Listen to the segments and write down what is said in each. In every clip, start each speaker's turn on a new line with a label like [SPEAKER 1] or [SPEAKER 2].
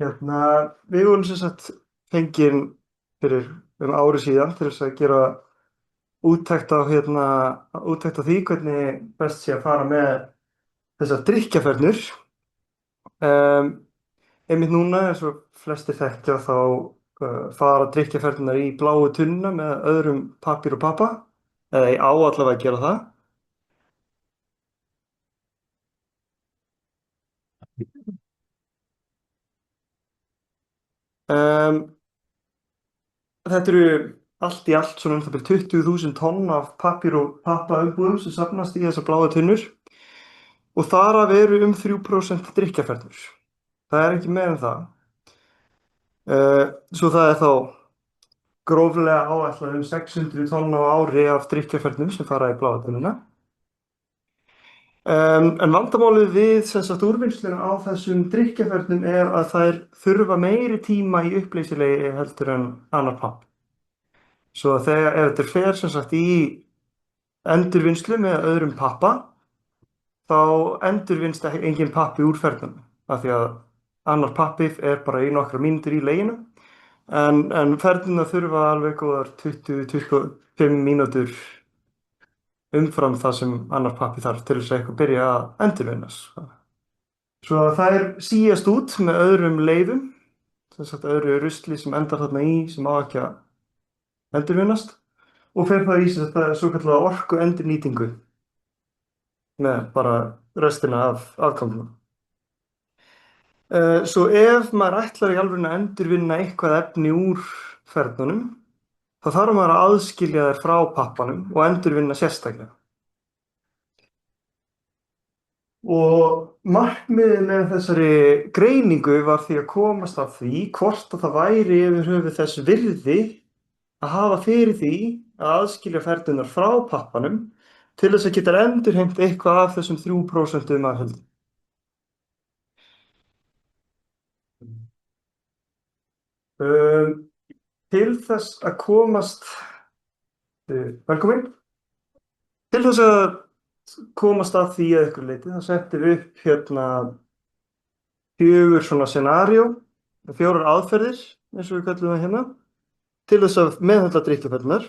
[SPEAKER 1] Við vorum sem sagt fengin fyrir ári síðan til þess að gera úttekt úttekt á því hvernig best sé að fara með þessar drykkjarfernur. Um, Einmitt núna, eins og flestir þekkja, þá fara drykkjarfernurnar í bláu tunnuna með öðrum pappír og pappa, eða ég á allavega að gera það. Um, Þetta eru allt í allt svona um það byrjum 20.000 tonn af pappír og pappaumbúðum sem safnast í þessar bláu tunnur og þar af eru 3% drykkjarfernur. Það er ekki meira en það. Svo það er þá gróflega áætlað 600 tonn á ári af drykkjarfernum sem fara í bláu tunnuna. En vandamálið við sem sagt úrvinnsluna á þessum drykkjarfernum er að þær þurfa meiri tíma í uppleysilegi heldur en annar papp. Svo ef þetta fer sem sagt í endurvinnslu með öðrum pappa, þá endurvinnst engin pappi úr fernum af því að annar pappi er bara í nokkra mínútur í leginu en fernuna þurfa alveg góðar 20-25 mínútur umfram það sem annar pappi þarf til þess að eitthvað byrja að endurvinnast. Svo þær síast út með öðrum leifum, sem sagt öðru rusli sem endar þarna í sem á ekki að endurvinnast og fer það í svo kallega orkuendurnýtingu með bara restina af afganginum. Svo ef maður ætlar í alveg að endurvinna eitthvað efni úr fernunum, þá þarf maður að aðskilja þær frá pappanum og endurvinna sérstaklega. Og markmiðið með þessari greiningu var því að komast að því hvort að það væri yfir höfuð þess virði að hafa fyrir því að aðskilja fernurnar frá pappanum til þess að geta endurheimt eitthvað af þessum 3% af heildinni. Til þess að komast, velkomin, til þess að komast að því að ykkur leiti, þá settum við upp 4 svona scenario, 4 aðferðir, eins og við kallum það hérna, til þess að meðhöndla drykkjarfernurnar.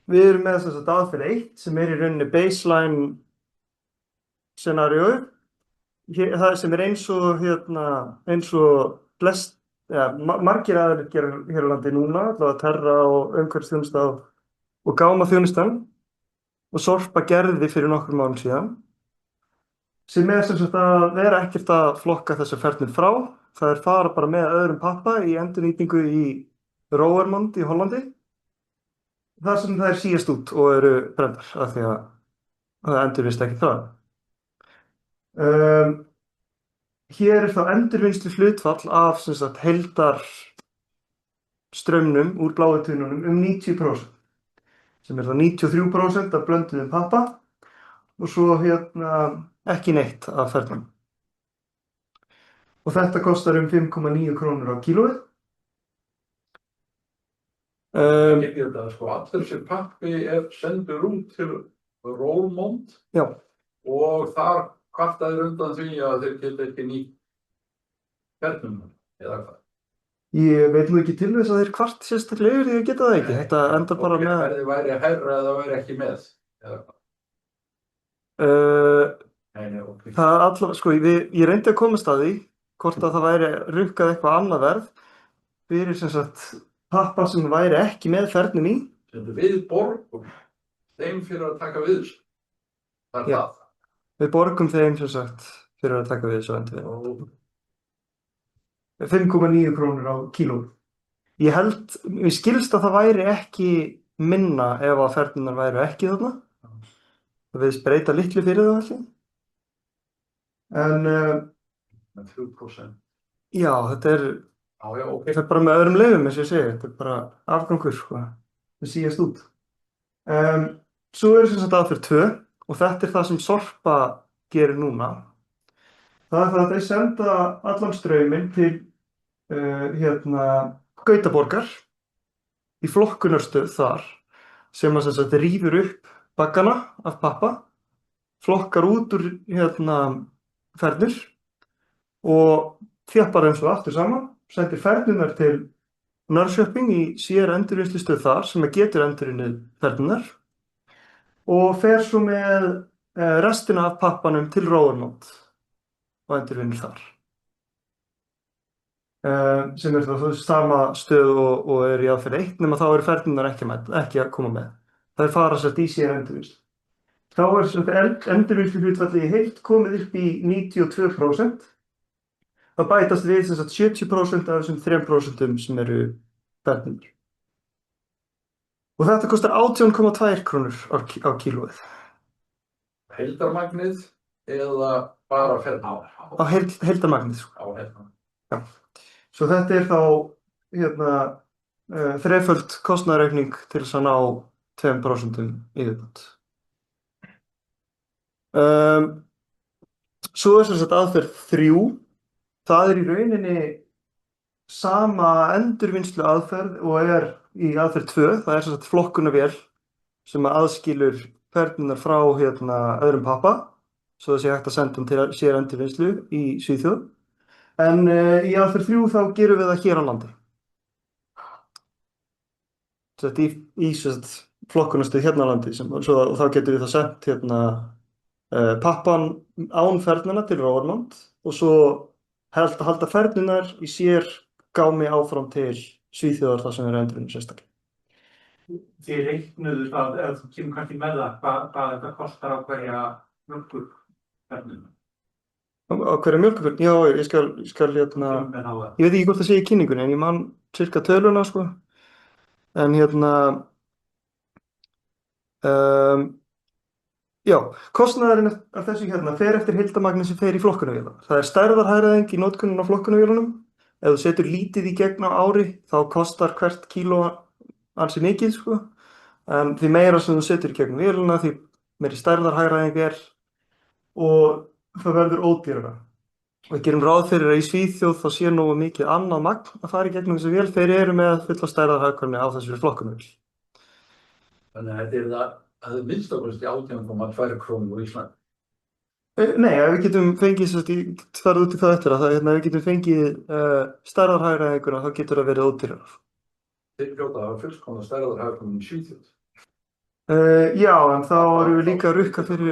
[SPEAKER 1] Við erum með þess að aðferð 1 sem er í rauninni baseline scenario, það sem er eins og flest, margir aðrir gera hér á landi núna, allavega Terra og umhverfisþjónusta og gámaþjónustan og Sorpa gerði fyrir nokkrum árum síðan, sem er sem sagt að vera ekkert að flokka þessar fernur frá. Það er fara bara með öðrum pappa í endurnýtingu í Roermond í Hollandi, þar sem það er síast út og eru brenndar af því að það endurvinnst ekki það. Hér er þá endurvinnslu hlutfall af sem sagt heildar straumnum úr bláu tunnunum 90%, sem er þá 93% af blönduðum pappa og svo ekki neitt af fernum. Og þetta kostar 5,9 krónur á kílóið.
[SPEAKER 2] Allur þessi pappi er sendur út til Roermond og þar kvartaðir undan því að þeir geta ekki nýtt fernum eða hvað?
[SPEAKER 1] Ég veit nú ekki til þess að þeir kvart sérstaklega yfir því að geta það ekki. Þetta endar bara með...
[SPEAKER 2] Og það væri hærra eða það væri ekki með eða hvað?
[SPEAKER 1] Það allavega, sko, ég reyndi að komast að því hvort að það væri rukkað eitthvað annað verð fyrir sem sagt pappa sem væri ekki með fernum í.
[SPEAKER 2] Við borgum þeim fyrir að taka við þessu. Það er það.
[SPEAKER 1] Við borgum þeim sem sagt fyrir að taka við þessu endurvinna. 5,9 krónur á kíló. Mér skilst að það væri ekki minna ef að fernurnar væru ekki þarna. Það við breyta litlu fyrir það allir. En...
[SPEAKER 2] 3%.
[SPEAKER 1] Já, þetta er... Það er bara með öðrum leifum, eins og ég segi. Þetta er bara afgangur, sko. Það síast út. Svo er sem sagt aðferð 2 og þetta er það sem Sorpa gerir núna. Það er það að þeir senda allan strauminn til Gautaborgar í flokkunarstöð þar sem að sem sagt rýfur upp baggana af pappa, flokkar út úr fernur og þjappar þeim svo aftur saman, sendir fernurnar til Norrköping í sér endurvinnslustöð þar sem getur endurunnið fernurnar og fer svo með restina af pappanum til Roermond og endurvinnur þar. Sem er þá sama stöð og er í aðferð 1 nema þá eru fernurnar ekki að koma með. Það fara sett í sér endurvinnslu. Þá er endurvinnsluhlutfallið í heild komið upp í 92%. Það bætast við 70% af þessum 3% sem eru fernurnar. Og þetta kostar 18,2 krónur á kílóið.
[SPEAKER 2] Heildarmagnið eða bara fernur?
[SPEAKER 1] Á heildarmagnið.
[SPEAKER 2] Á heildarmagnið.
[SPEAKER 1] Já. Svo þetta er þá þreföld kostnaðaraukning til þess að ná 2% í viðbót. Svo er aðferð 3. Það er í rauninni sama endurvinnslu aðferð og er í aðferð 2. Það er flokkunarvél sem aðskilur fernurnar frá öðrum pappa, svo það sé hægt að senda þeim til sér endurvinnslu í Svíþjóð. En í aðferð 3 þá gerum við það hér á landi. Í flokkunarstöð hérna á landi og þá getum við það sendt pappan án fernanna til Roermond og svo halda fernurnar í sér gámi áfram til Svíþjóðar þar sem eru endurvinnur sérstaklega.
[SPEAKER 3] Þið reiknuðu það, ef þú kemur kannski með það, hvað þetta kostar á hverja mjólkurfernuna?
[SPEAKER 1] Á hverja mjólkurfernuna? Já, ég skal ég veit ekki hvort það sé í kynningunni, en ég man cirka töluna, sko. En já, kostnaðurinn af þessu fer eftir heildarmagni sem fer í flokkunarvélar. Það er stærðarhagræðing í notkun á flokkunarvélunum. Ef þú setur lítið í gegn á ári, þá kostar hvert kíló ansi mikið, sko. En því meira sem þú setur í gegn véluna, því meiri stærðarhagræðing er og það verður ódýrara. Og við gerum ráð fyrir að í Svíþjóð þá sé nógu mikið annað magn að fara í gegnum þessi vél. Þeir eru með fulla stærðarhagkvæmni á þessari flokkunarvél.
[SPEAKER 2] Þannig að þetta er minnst okkur 18,2 krónur á Íslandi.
[SPEAKER 1] Nei, við getum fengið, ég farið út í það eftir að við getum fengið stærðarhagræðinguna, þá getur það verið ódýrara.
[SPEAKER 2] Þeir hljóta að hafa fullkomna stærðarhagkvæmni í Svíþjóð.
[SPEAKER 1] Já, en þá erum við líka að rukka fyrir,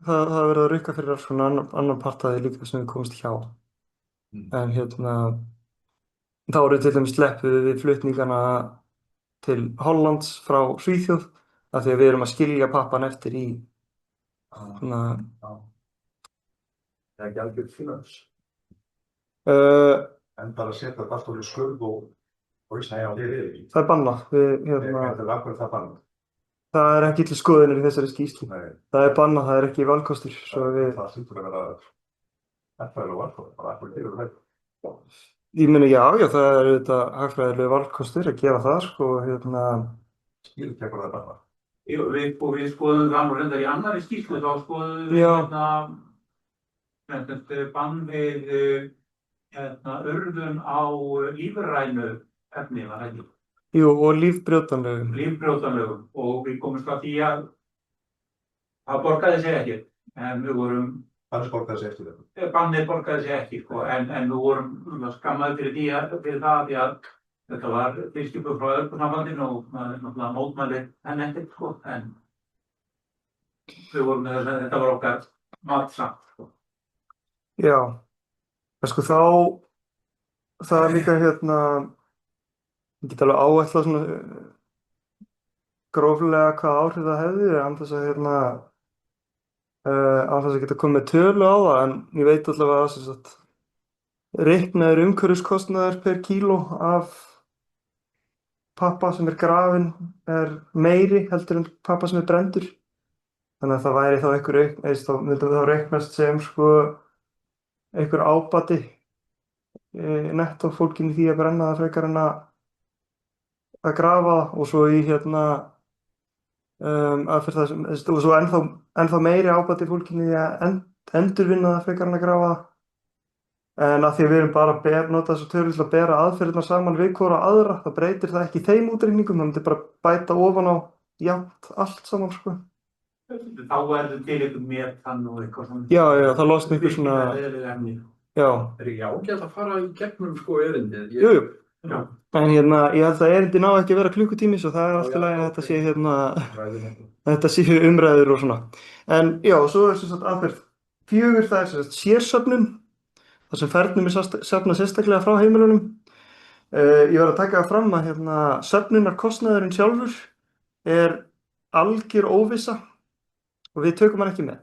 [SPEAKER 1] það verður að rukka fyrir alls svona annan partaði líka sem við komumst hjá. En þá erum við til dæmis sleppuð við flutningana til Hollands frá Svíþjóð, af því að við erum að skilja pappan eftir í
[SPEAKER 2] Það er ekki algjört finans.
[SPEAKER 4] En bara setja þetta allt í skurð og Íslandi við ekki.
[SPEAKER 1] Það er bannað.
[SPEAKER 4] Það er akkurat það bannað.
[SPEAKER 1] Það er ekki til skoðunar í þessari skýrslu.
[SPEAKER 4] Nei.
[SPEAKER 1] Það er bannað, það er ekki valkostur.
[SPEAKER 4] Það hlýtur að vera hagfræðilegur valkostur, bara akkurat yfir þetta.
[SPEAKER 1] Ég meina já, það er auðvitað hagfræðilegur valkostur að gera það, sko.
[SPEAKER 4] Skil ekki akkurat það bannað.
[SPEAKER 3] Við skoðum það nú reyndar í annarri skýrslu, þá skoðum við bann við urðun á lífrænu efni, var það ekki?
[SPEAKER 1] Jú, og lífbrjótanlegum.
[SPEAKER 3] Lífbrjótanlegum, og við komumst að því að það borgaði sig ekki, en við vorum...
[SPEAKER 4] Bannið borgaði sig eftir þetta?
[SPEAKER 3] Bannið borgaði sig ekki, sko, en við vorum skammaði fyrir það því að þetta var tilskipur frá Evrópusambandinu og náttúrulega mótmæli enn ekkert, sko, en við vorum með þess að þetta var okkar matsamt, sko.
[SPEAKER 1] Já, sko það er líka ég get alveg áætlað svona gróflega hvað áhrif það hefði, án þess að geta komið með tölu á það, en ég veit allavega að reiknaður umhverfiskostnaður per kíló af pappa sem er grafinn er meiri heldur en pappa sem er brenndur. Þannig að það væri þá þá myndum við þá reiknast sem sko einhver ábati nettó fólkinu því að brenna það frekar en að grafa það og svo í aðferð það sem, og svo ennþá meiri ábati fólkinu því að endurvinna það frekar en að grafa það. En að því að við erum bara að nota þessu tölur til að bera aðferðirnar saman við hvora aðra, það breytir það ekki þeim útreikningum, það myndi bara bæta ofan á jafnt allt saman, sko.
[SPEAKER 3] Þá verður til eitthvað metan og eitthvað svona.
[SPEAKER 1] Já, það losna einhver svona, Já,
[SPEAKER 2] Er ekki ágætt að fara í gegnum sko erindið?
[SPEAKER 1] jú, jú.
[SPEAKER 3] Já.
[SPEAKER 1] En ég held að erindi ná ekki að vera klukkutími, svo það er allt í lagi að þetta sé þetta séu umræður og svona. En já, svo er sem sagt aðferð 4, það er sem sagt sérsöfnun, þar sem fernum er safnað sérstaklega frá heimilunum. Ég var að taka það fram að söfnunarkostnaðurinn sjálfur er algjör óvissa og við tökum hann ekki með.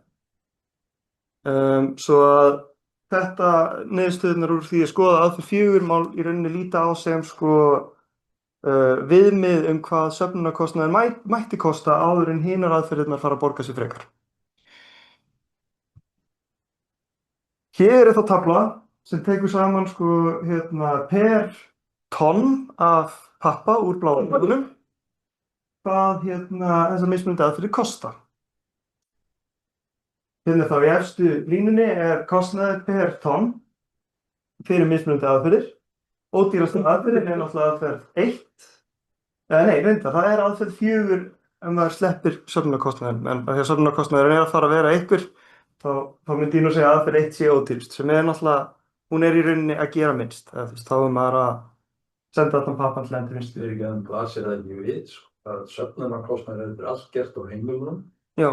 [SPEAKER 1] Svo að þetta niðurstöðunar úr því að skoða aðferð 4 má í rauninni líta á sem sko viðmið hvað söfnunarkostnaður mætti kosta áður en hinar aðferðirnar fara að borga sig frekar. Hér er þá tafla sem tekur saman sko per tonn af pappa úr bláa bókunum hvað þessar mismunandi aðferðir kosta. Hérna þá í efstu línunni er kostnaður per tonn fyrir mismunandi aðferðir. Ódýrasta aðferðin er náttúrulega aðferð 1. Nei, reyndar, það er aðferð 4 ef maður sleppir söfnunarkostnaðinn. En þegar söfnunarkostnaðurinn er að fara að vera einhver, þá myndi ég nú segja að aðferð 1 sé ódýrust, sem er náttúrulega, hún er í rauninni að gera minnst. Þá er maður að senda allan pappan til endurvinnslu.
[SPEAKER 2] Það er ekki að blasir það ekki við, sko, að söfnunarkostnaður er allt gert á heimilunum.
[SPEAKER 1] Já.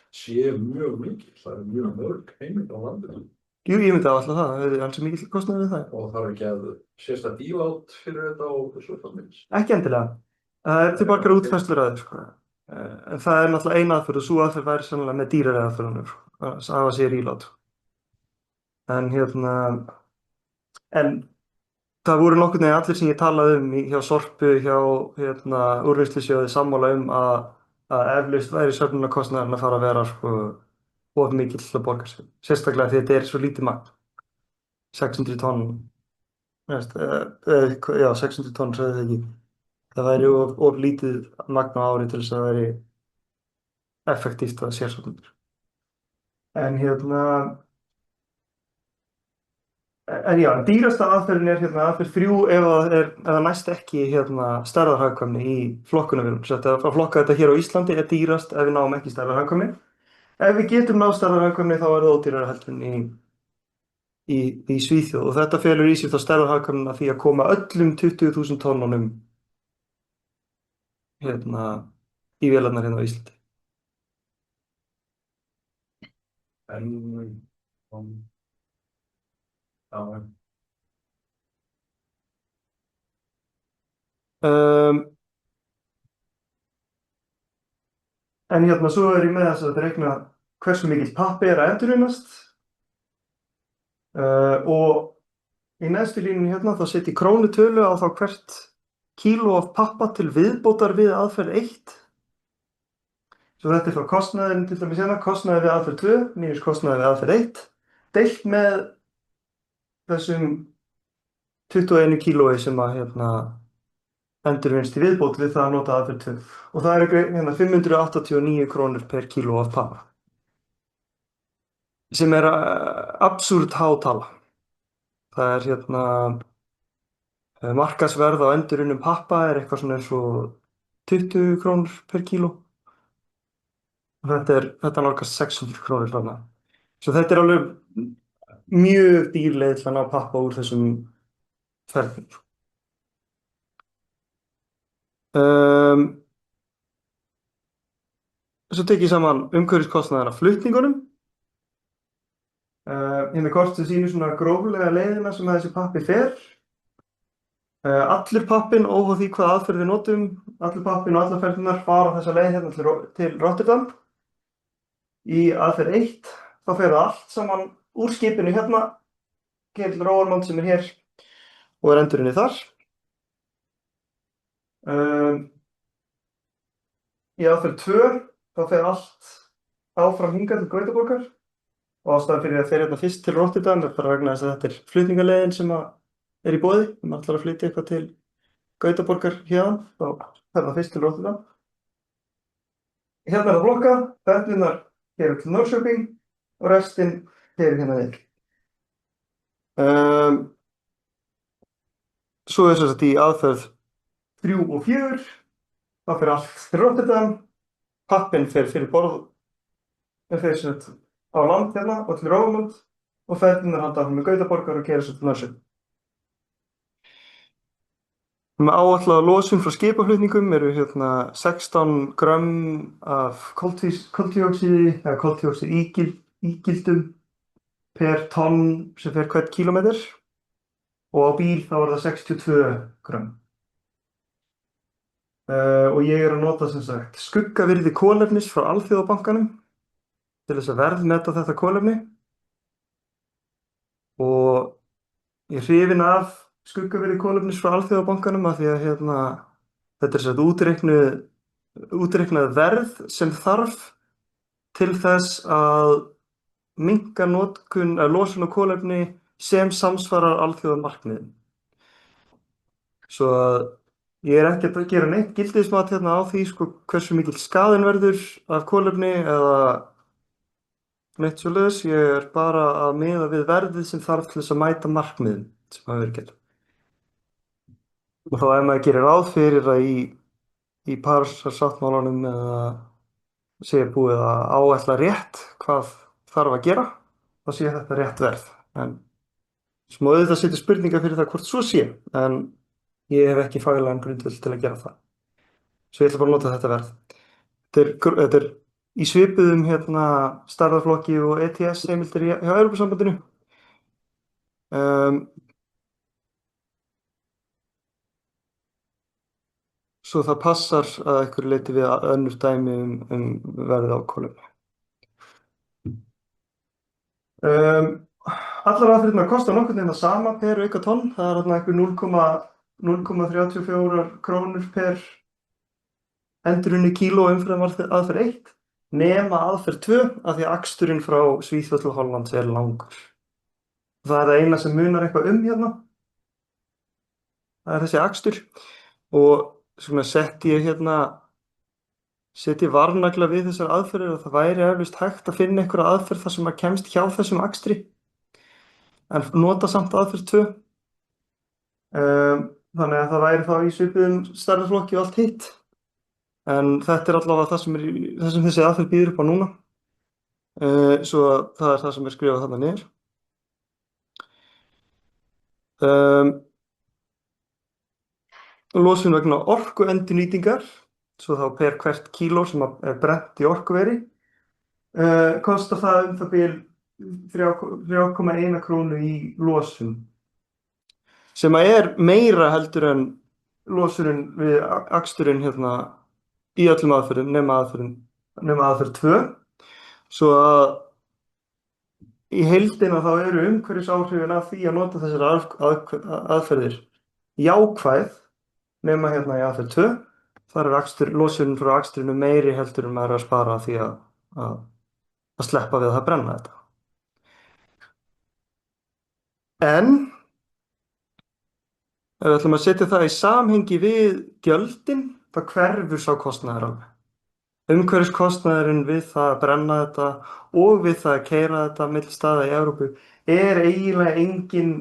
[SPEAKER 2] Sé mjög mikil, það er mjög mörg heimil á landinu.
[SPEAKER 1] Jú, ég myndi alltaf það er ansi mikil kostnaður við það.
[SPEAKER 2] Og þarf ekki að sérsta dílátt fyrir þetta á þessu fannins?
[SPEAKER 1] Ekki endilega. Það er til margar útfærslur að þið, sko. En það er náttúrulega ein aðferð og sú aðferð væri sannlega með dýrari aðferðunum, að hafa sér ílát. En það voru nokkurn veginn allir sem ég talaði hjá Sorpu, hjá Úrvinnslusjóði sammála að eflaust væri söfnunarkostnaðurinn að fara að vera sko of mikill til að borga sig. Sérstaklega því þetta er svo lítið magn. 600 tonn. Já, 600 tonn, sagði það ekki. Það væri of lítið magn á ári til þess að það væri effektíft að sérsöfnundur. En dýrasta aðferðin er aðferð 3 ef það næst ekki stærðarhagkvæmni í flokkunarvélum. Að flokka þetta hér á Íslandi er dýrast ef við náum ekki stærðarhagkvæmni. Ef við getum náð stærðarhagkvæmni þá er það ódýrara heldur en í Svíþjóð og þetta felur í sér þá stærðarhagkvæmnina því að koma öllum 20.000 tonnunum í vélarnar hérna á Íslandi. En svo er ég með þess að reikna hversu mikill pappi er að endurvinnast og í neðstu línunni þá setjum ég krónutölu á þá hvert kíló af pappa til viðbótar við aðferð 1. Svo þetta er frá kostnaðurinn til dæmis kostnaður við aðferð 2 mínus kostnaður við aðferð 1 deilt með þessum 21 kílói sem að endurvinnst í viðbót við það að nota aðferð 2 og það er 589 krónur per kíló af pappa sem er absúrt há tala. Það er markaðsverð á endurunnum pappa er eitthvað svona eins og 20 krónur per kíló og þetta nálgast 600 krónur þarna. Svo þetta er alveg mjög dýr leið til að ná pappa úr þessum ferðum. Svo tek ég saman umhverfiskostnaðinn af flutningunum. Hérna kortið sýnir svona gróflega leiðina sem þessi pappi fer. Allur pappinn, óháð því hvað aðferð við notum, allur pappinn og allar ferðirnar fara þessa leið hérna til Rotterdam. Í aðferð 1 þá fer það allt saman úr skipinu hérna til Roermond sem er hér og er endurunnið þar. Í aðferð 2 þá fer allt áfram hingað til Gautaborgar og ástæðan fyrir að fer hérna fyrst til Rotterdam er bara vegna þess að þetta er flutningaleiðin sem er í boði. Ef maður ætlar að flytja eitthvað til Gautaborgar héðan þá fer það fyrst til Rotterdam. Hérna er það flokka, ferðirnar hér til Norrköping og restin hér hérna niður. Svo er þetta í aðferð 3 og 4, þá fer allt til Rotterdam, pappinn fer fyrir borð, fer á land hérna og til Roermond og ferðirnar halda áfram með Gautaborgar og keyra svo til Mörsu. Með áætlaða losun frá skipaflutningum eru 16 grömm af koltvíoxíði eða koltvíoxíðígildum per tonn sem fer hvern kílómetr og á bíl þá er það 62 grömm. Og ég er að nota sem sagt skuggavirði kolefnis frá Alþjóðabankanum til þess að verðmeta þetta kolefni og ég er hrifinn af skuggavirði kolefnis frá Alþjóðabankanum af því að þetta er sem sagt útreiknað verð sem þarf til þess að minnka losun á kolefni sem samsvarar alþjóðamarkmiðum. Svo að ég er ekki að gera neitt gildismat á því hversu mikill skaðinn verður af kolefni eða neitt svoleiðis. Ég er bara að miða við verðið sem þarf til þess að mæta markmiðum sem hafa verið gerð. Og þá ef maður gerir ráð fyrir að í Parísarsáttmálanum eða sé búið að áætla rétt hvað þarf að gera, þá sé þetta rétt verð. En sem auðvitað setja spurningar fyrir það hvort svo sé, en ég hef ekki faglegan grundvöll til að gera það. Svo ég ætla bara að nota þetta verð. Þetta er í svipuðum stærðarflokki og ETS heimildir hjá Evrópusambandinu. Svo það passar að einhverju leyti við önnur dæmi verðið á kolefni. Allar aðferðirnar kosta nokkurn veginn það sama per auka tonn. Það er einhver 0,34 krónur per endurunni kíló umfram aðferð 1 nema aðferð 2 af því að aksturinn frá Svíþjóð til Hollands er langur. Það er það eina sem munar eitthvað hérna. Það er þessi akstur og setti ég varnagla við þessar aðferðir og það væri eflaust hægt að finna einhverja aðferð þar sem maður kemst hjá þessum akstri en nota samt aðferð 2. Þannig að það væri þá í svipuðum stærðarflokki og allt hitt. En þetta er allavega það sem þessi aðferð býður upp á núna. Svo það er það sem er skrifað þarna niður. Losun vegna orkuendurnýtingar, svo þá per hvert kíló sem er brennt í orkuveri, kostar það það bil 3,1 krónu í losun. Sem er meira heldur en losunin við aksturinn í öllum aðferðum nema aðferð 2. Svo að í heildina þá eru umhverfisáhrifin af því að nota þessar aðferðir jákvæð nema í aðferð 2. Þar er losunin frá akstrinu meiri heldur en maður er að spara því að sleppa við að brenna þetta. En ef við ætlum að setja það í samhengi við gjöldin, þá hverfur sá kostnaður alveg. Umhverfiskostnaðurinn við það að brenna þetta og við það að keyra þetta milli staða í Evrópu er eiginlega engin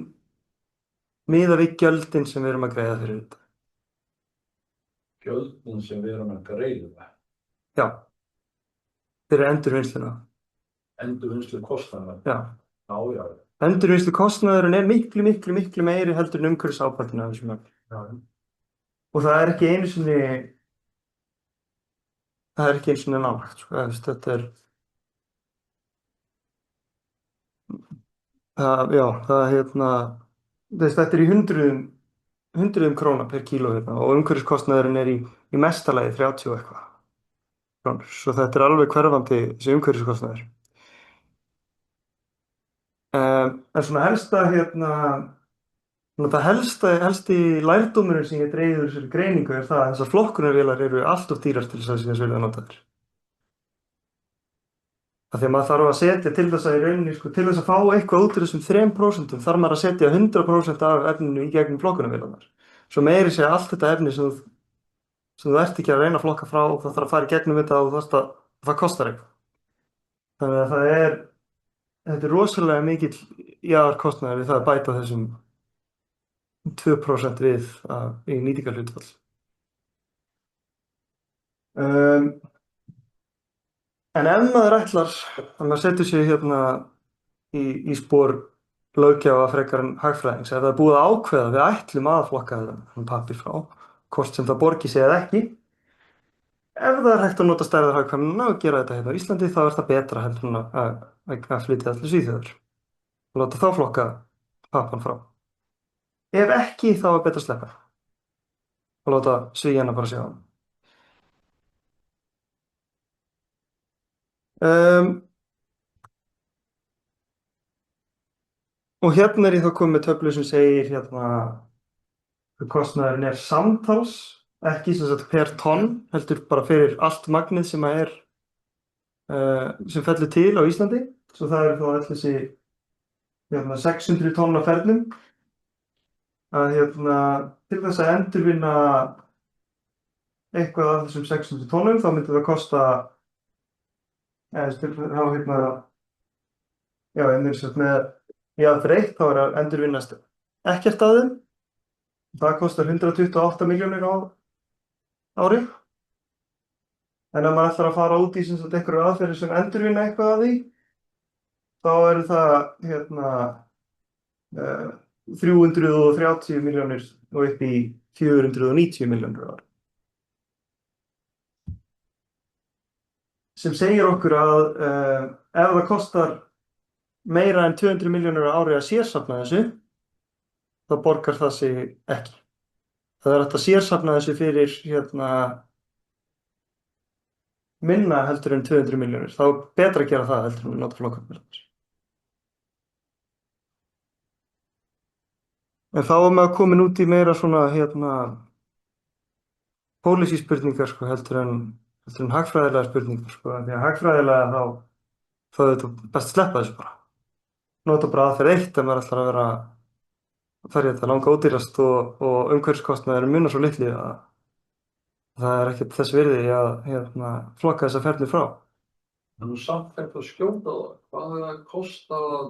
[SPEAKER 1] miðað við gjöldin sem við erum að greiða fyrir þetta.
[SPEAKER 2] Gjöldin sem við erum að greiða?
[SPEAKER 1] Já, fyrir endurvinnsluna.
[SPEAKER 2] Endurvinnslukostnaðurinn?
[SPEAKER 1] Já.
[SPEAKER 2] Já.
[SPEAKER 1] Endurvinnslukostnaðurinn er miklu meiri heldur en umhverfisábatinn af þessum öfnum.
[SPEAKER 2] Já. Og
[SPEAKER 1] það er ekki einu sinni nálægt, þetta er þetta er í hundruðum króna per kíló og umhverfiskostnaðurinn er í mesta lagi 30 og eitthvað krónur, svo þetta er alveg hverfandi þessi umhverfiskostnaður. En svona helsti lærdómurinn sem ég dregið úr þessari greiningu er það að þessar flokkunarvélar eru allt of dýrar til þess að þess vilja nota þær. Af því að maður þarf að setja til þess að í rauninni, til þess að fá eitthvað út úr þessum 3% þarf maður að setja 100% af efninu í gegnum flokkunarvélarnar. Svo meiri segja allt þetta efni sem þú ert ekki að reyna að flokka frá og það þarf að fara í gegnum þetta og það kostar eitthvað. Þannig að þetta er rosalega mikill jaðarkostnaður við það að bæta þessum 2% við í nýtingarhlutfall. En ef maður ætlar að maður setur sig í spor löggjafa frekar en hagfræðings. Ef það er búið að ákveða, við ætlum að flokka þennan pappír frá, hvort sem það borgi sig eða ekki. Ef það er hægt að nota stærðarhagkvæmnina og gera þetta hérna á Íslandi, þá er það betra heldur en að flytja það til Svíþjóðar og láta þá flokka pappan frá. Ef ekki, þá er betra að sleppa og láta Svíana bara sjá hann. Og hérna er ég þá komið með töflu sem segir hérna kostnaðurinn er samtals, ekki sem sagt per tonn, heldur bara fyrir allt magnið sem er sem fellur til á Íslandi. Svo það eru þá öll þessi 600 tonn af fernum að til þess að endurvinna eitthvað af þessum 600 tonnum þá myndi það kosta fyrir eitt þá er að endurvinnast ekkert af þeim. Það kostar 128 milljónir á ári. En ef maður ætlar að fara út í einhverju aðferðir sem endurvinna eitthvað af því, þá eru það 330 milljónir og upp í 490 milljónir á ári. Sem segir okkur að ef það kostar meira en 200 milljónir á ári að sérsafna þessu, þá borgar það sig ekki. Það er hægt að sérsafna þessu fyrir minna heldur en 200 milljónir. Þá er betra að gera það heldur en að nota flokkamerkir. En þá er maður komin út í meira svona policy spurningar heldur en hagfræðilega spurningar Því að hagfræðilega þá er þetta best að sleppa þessu bara. Nota bara aðferð eitt ef maður ætlar að vera í þetta langa ódýrast og umhverfiskostnaður munar svo litlu að það er ekkert þess virði að flokka þessa ferli frá.
[SPEAKER 2] En nú samt hægt að skjóta það. Hvað er að kosta að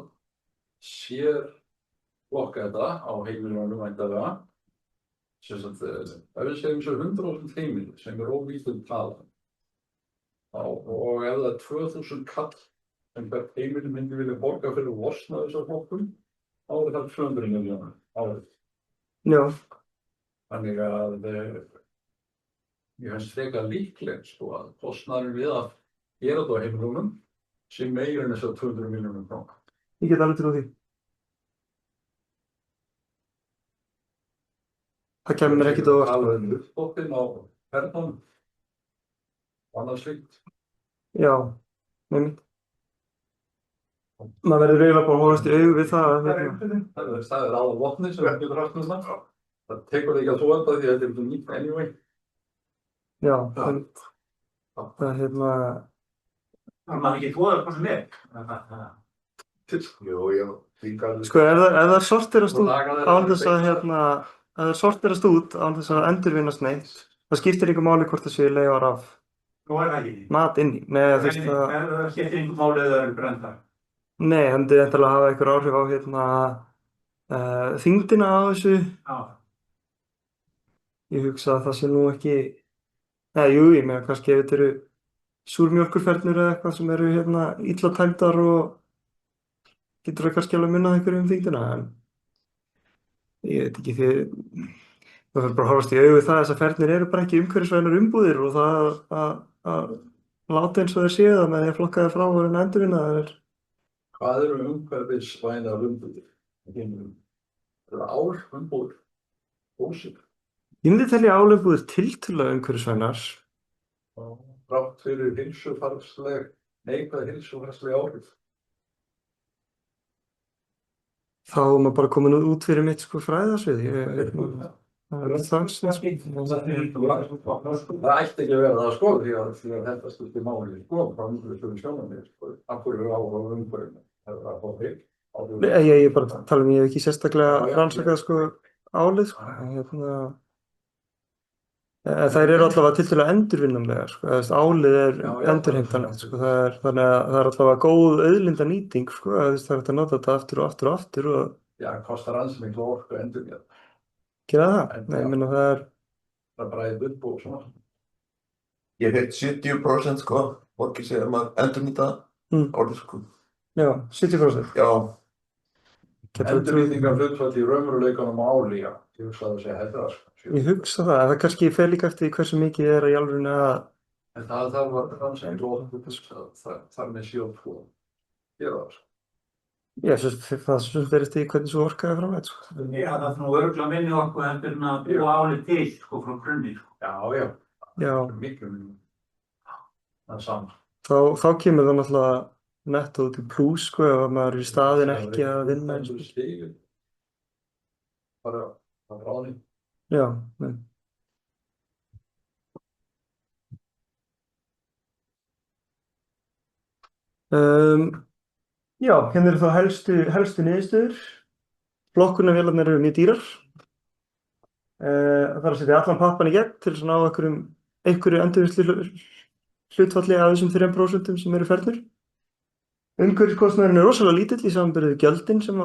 [SPEAKER 2] flokka þetta á heimilunum væntanlega? Sem sagt, ef við segjum svo 100.000 heimili sem er óvíslega tala og ef það er 2.000 kall sem hvert heimili myndi vilja borga fyrir að losna þessar flokkum, þá er það 200 milljónir árið.
[SPEAKER 1] Já.
[SPEAKER 2] Þannig að ég finnst frekar líklegt að kostnaðurinn við að gera þetta á heimilunum sé meira en þessar 200 milljónir króna.
[SPEAKER 1] Ég get alveg trúið því. Það kemur mér ekkert á óvart.
[SPEAKER 2] Það er uppbótin á ferðunum og annað slíkt.
[SPEAKER 1] Já, einmitt. Maður verður eiginlega bara að horfast í augu við það.
[SPEAKER 2] Það er aðalvopnið sem við getum haft með það. Það tekur ekki að svo enda því að þetta er nýtt anyway.
[SPEAKER 1] Já, einmitt. Það
[SPEAKER 3] Það maður ekki tvoðar hvað sem er.
[SPEAKER 4] Jú,
[SPEAKER 1] Sko, ef það sorterast út án þess að ef það sorterast út án þess að endurvinnast neitt, það skiptir ekki máli hvort það séu leifar af mat inni. Nei,
[SPEAKER 3] Það skiptir einhver máli eða það eru brendar.
[SPEAKER 1] Nei, það myndi endilega hafa einhver áhrif á þyngdina á þessu.
[SPEAKER 3] Já.
[SPEAKER 1] Ég hugsa að það sé nú ekki, jú, ég meina kannski ef þetta eru súrmjólkurfernur eða eitthvað sem eru illa tæmdar og getur það kannski alveg munnað einhverju þyngdina, en ég veit ekki það fyrir bara að horfast í augu það að þessar fernir eru bara ekki umhverfisvænar umbúðir og það að láta eins og þeir séu það með því að flokka þeir frá og reyna að endurvinna það
[SPEAKER 2] Hvað eru umhverfisvænar umbúðir? Er það álumbúðir? Ósig?
[SPEAKER 1] Ég myndi telja álumbúðir tiltölulega umhverfisvænar.
[SPEAKER 2] Þrátt fyrir neikvæð heilsufarsleg áhrif.
[SPEAKER 1] Þá er maður bara komin út fyrir mitt fræðasvið. Það
[SPEAKER 2] ætti ekki að vera það því að þetta skiptir máli frá umhverfislegum sjónarmiði. Af hverju á umhverfinu? Er það að fá heil?
[SPEAKER 1] Ég er bara að tala ég hef ekki sérstaklega rannsakað álið. Þær eru allavega tiltölulega endurvinnanlegar. Álið er endurheimtanlegt. Þannig að það er allavega góð auðlindanýting. Það er hægt að nota þetta aftur og aftur og aftur.
[SPEAKER 2] Já, kostar ansi mikla orku að endurnýta.
[SPEAKER 1] Gera það? Nei, ég meina það er
[SPEAKER 2] bara eitt upp og svona.
[SPEAKER 4] Ég hef 70% borgir sig maður endurnýta álið
[SPEAKER 1] Já, 70%.
[SPEAKER 4] Já,
[SPEAKER 1] Getur við trúið.
[SPEAKER 2] Endurnýtingarhlutfall í raunveruleikanum á álía. Ég hugsa að það sé hættra, sko.
[SPEAKER 1] Ég hugsa það, það kannski fer líka eftir því hversu mikið er í alvörunni að,
[SPEAKER 2] En það þarf að rannsaka og þar með CO2 gera það, sko.
[SPEAKER 1] já, það sem verðist í hvernig svo orka er framleidd, sko.
[SPEAKER 3] Já, það er nú örgulega minni orku heldur en að búa álið til, sko, frá grunni, sko.
[SPEAKER 2] Já.
[SPEAKER 1] Já,
[SPEAKER 2] Miklu minni. Það er saman.
[SPEAKER 1] þá kemur það náttúrulega netto til plús, sko, ef maður er í staðinn ekki að vinna eins og.
[SPEAKER 2] Stígur. Bara ráðning.
[SPEAKER 1] Já, nei. Já, hérna eru þá helstu niðurstöður. Flokkunarvélarnar eru mjög dýrar. Það þarf að setja allan pappan í gegn til þess að ná einhverju endurvinnslu hlutfalli af þessum 3% sem eru fernir. Umhverfiskostnaðurinn er rosalega lítill í samanburði við gjöldin sem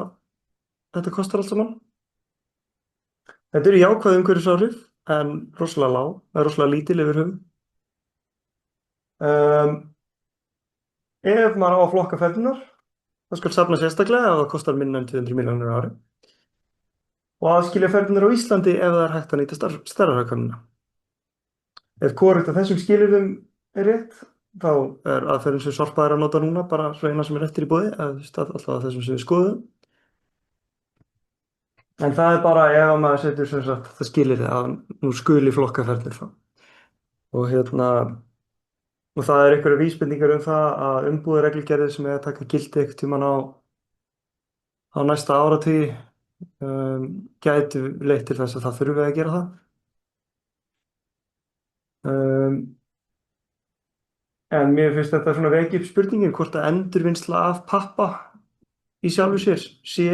[SPEAKER 1] þetta kostar allt saman. Þetta eru jákvæð umhverfisáhrif en rosalega lág, það er rosalega lítil yfir höfuð. Ef maður á að flokka ferðirnar, það skal safna sérstaklega ef það kostar minna en 200 milljónir á ári. Og aðskilja ferðirnar á Íslandi ef það er hægt að nýta stærðarhagkvæmnina. Ef hvorugt af þessum skilyrðum er rétt, þá er aðferðin sem Sorpa er að nota núna bara svo eina sem er eftir í boði, alltaf þessum sem við skoðum. En það er bara ef maður setur sem sagt það skilyrði að nú skuli flokka ferðir þá. Og það er einhverjar vísbendingar það að umbúðareglugerðir sem er að taka gildi einhvern tímann á næsta áratugi gætu leitt til þess að það þurfi að gera það. En mér finnst þetta svona vekja upp spurningin hvort að endurvinnsla af pappa í sjálfu sér sé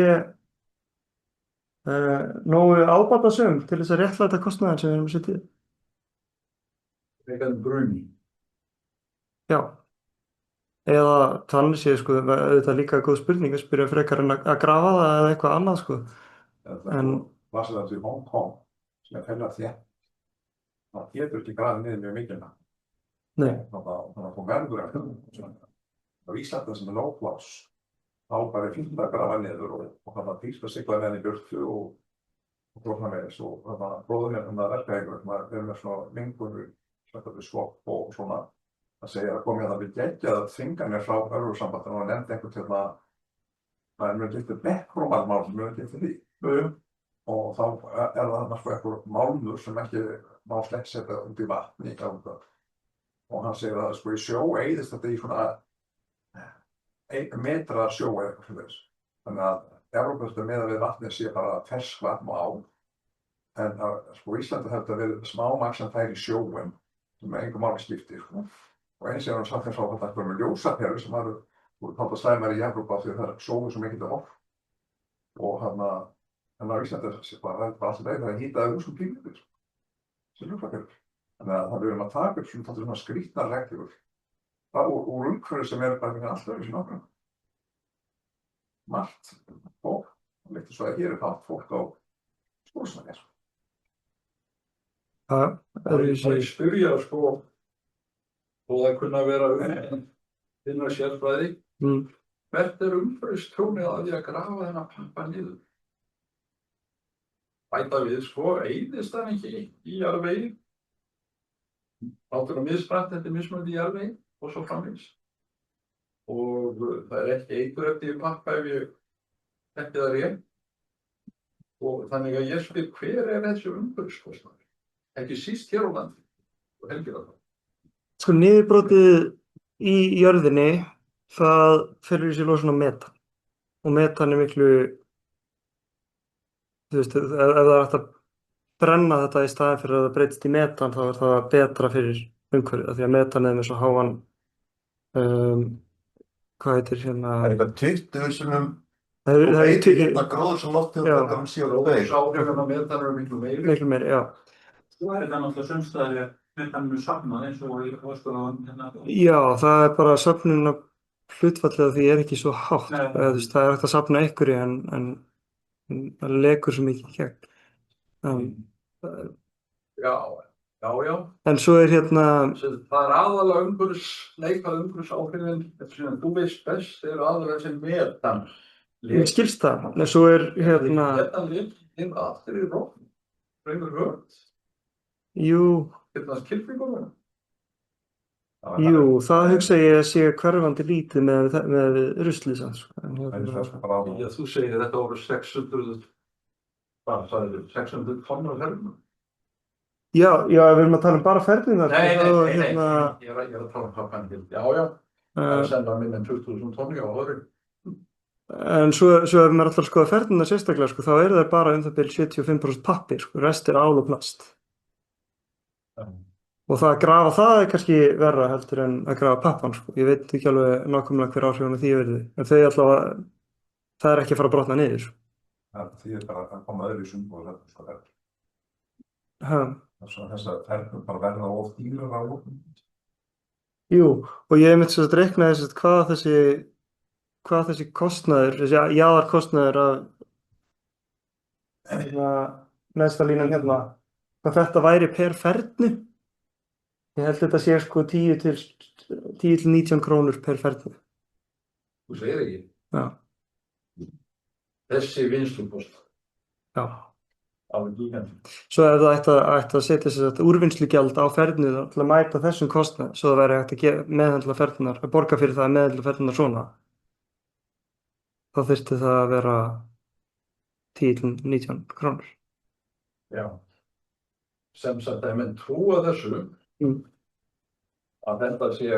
[SPEAKER 1] nógu ábatasöm til þess að réttlæta kostnaðinn sem við erum að setja í.
[SPEAKER 2] Frekar bruni.
[SPEAKER 1] Já. Eða þannig sé, sko, auðvitað líka góð spurning að spyrja frekar en að grafa það eða eitthvað annað, sko. En
[SPEAKER 4] Vatnsæðans í Hong Kong sem er fellað þétt. Það getur ekki grafið niður mjög mikilvægt.
[SPEAKER 1] nei,
[SPEAKER 4] Þannig að þú verður að á Íslandi sem er nógpláss, þá bara er fínt að grafa niður og þannig að dýrst að sigla með henni í burtu og brotna með þess og þannig að bróðum hérna að verka einhverjum, maður er með svona vingunur, svona svopp og svona að segja að komið að það við geggjað þvinganir frá Evrópusambandinu og nefndi einhvern til að það er mjög litið bekkrómarmál sem mjög litið því. Og þá er það annars eitthvað málmur sem ekki má slett setja út í vatni í Evrópu. Og hann segir að sko í sjó eyðist þetta í svona 1 metra sjó eða eitthvað fyrir þess. Þannig að Evrópu meðan við vatnið sé bara ferskvatn og á. En sko Íslandi hefði þetta verið smámagn sem fær í sjóinn sem engum máli skiptir. Sko. Og eins er hann samt eins og þetta með ljósaperu sem voru þátt að slæmar í Evrópu af því að það sóðu svo mikið of. Og hann á Íslandi bara alltaf leið það hýtaði úr svona pílítur sem ljósaperur. Þannig að það verðum að taka upp svona skrýtnar reglur úr umhverfi sem er bara alltaf öðruvísi nákvæmlega. Margt fólk, það líkti svo að hér er hátt fólk á Skólavörðusvæði.
[SPEAKER 1] það er
[SPEAKER 2] Það er spyrja, sko, og það kunna vera innan sérfræði. Hvert er umhverfistjónið að því að grafa þennan pappa niður? Bæta við, sko, eyðist hann ekki í jarðvegi? Náttúrulega misbrætt þetta mismunandi í jarðvegi og svo framvegis. Og það er ekki eiturefni í pappa ef ég þekki það rétt. Og þannig að ég spyr, hver er þessi umhverfiskostnaður? Ekki síst hér á landi og helgir það.
[SPEAKER 1] Sko niðurbrotið í jörðinni, það felur í sér losun á metan. Og metan er miklu, þú veist, ef það er hægt að brenna þetta í staðinn fyrir að það breytist í metan, þá er það betra fyrir umhverfið. Því að metan er með svo háan, hvað heitir hérna?
[SPEAKER 4] Það er eitthvað 20 sinnum
[SPEAKER 1] Það
[SPEAKER 4] og
[SPEAKER 1] er
[SPEAKER 4] veitir hérna gróður sem lofttegundar um CO2.
[SPEAKER 2] Sáhrifin af metan eru miklu meiri.
[SPEAKER 1] miklu meiri, já.
[SPEAKER 3] Svo er þetta náttúrulega sumstaðar metaninu safnað eins og í Háskólanum hérna.
[SPEAKER 1] Já, það er bara söfnun af hlutfallið af því er ekki svo hátt.
[SPEAKER 3] Nei.
[SPEAKER 1] Þú veist, það er hægt að safna einhverju en það lekur svo mikið í gegn.
[SPEAKER 2] Já, Já, já.
[SPEAKER 1] En svo er hérna,
[SPEAKER 2] Það er aðalega neikvæð umhverfisáhrifin, eftir sem þú veist best, eru aðalega sem metan.
[SPEAKER 1] mér skilst það, en svo er hérna,
[SPEAKER 2] Metan lifir allir í rótt, fremur hört,
[SPEAKER 1] jú,
[SPEAKER 2] hérna skilfingunum.
[SPEAKER 1] jú, það hugsa ég að sé hverfandi lítið með ruslið sanns. En
[SPEAKER 4] En
[SPEAKER 1] hérna,
[SPEAKER 4] svo sko bara á
[SPEAKER 2] Já, þú segir þetta voru 600, hvað sagðir þú, 600 tonn af hermum?
[SPEAKER 1] já, já, við erum að tala um bara ferðirnar,
[SPEAKER 2] Nei,
[SPEAKER 1] sko,
[SPEAKER 2] nei, nei,
[SPEAKER 1] hérna,
[SPEAKER 2] ég er að tala um pappann. Já, já, það er sennilega minna en 20.000 tonni á ári.
[SPEAKER 1] en svo ef maður ætlar að skoða ferðirnar sérstaklega, sko, þá eru það bara um það byrja 75% pappir, sko, rest er ál og plast. Og það að grafa það er kannski verra heldur en að grafa pappan, sko. Ég veit ekki alveg nákvæmlega hver áhrifunum því verði, en þau allavega, það er ekki að fara að brotna niður.
[SPEAKER 4] því er bara að koma öðru í sumbu og þetta sko verður.
[SPEAKER 1] Ha.
[SPEAKER 4] Þess að ferðum bara verða of dýrar á lókum.
[SPEAKER 1] Jú, og ég myndi svo að reikna þess að hvað þessi kostnaður, þessi jaðarkostnaður af neðsta línan hérna, hvað þetta væri per fernu. Ég held þetta sé sko 10 til 19 krónur per fernu.
[SPEAKER 2] Þú segir ekki,
[SPEAKER 1] Já,
[SPEAKER 2] þessi vinslukost,
[SPEAKER 1] já.
[SPEAKER 2] alveg gígandi.
[SPEAKER 1] Svo ef það ætti að setja sér úrvinnslugjald á fernu til að mæta þessum kostnað, svo það væri hægt að meðhöndla fernunar, að borga fyrir það að meðhöndla fernunar svona, þá þyrfti það að vera 10 til 19 krónur.
[SPEAKER 2] Já. Sem sagt, ef menn trúa þessu, að þetta sé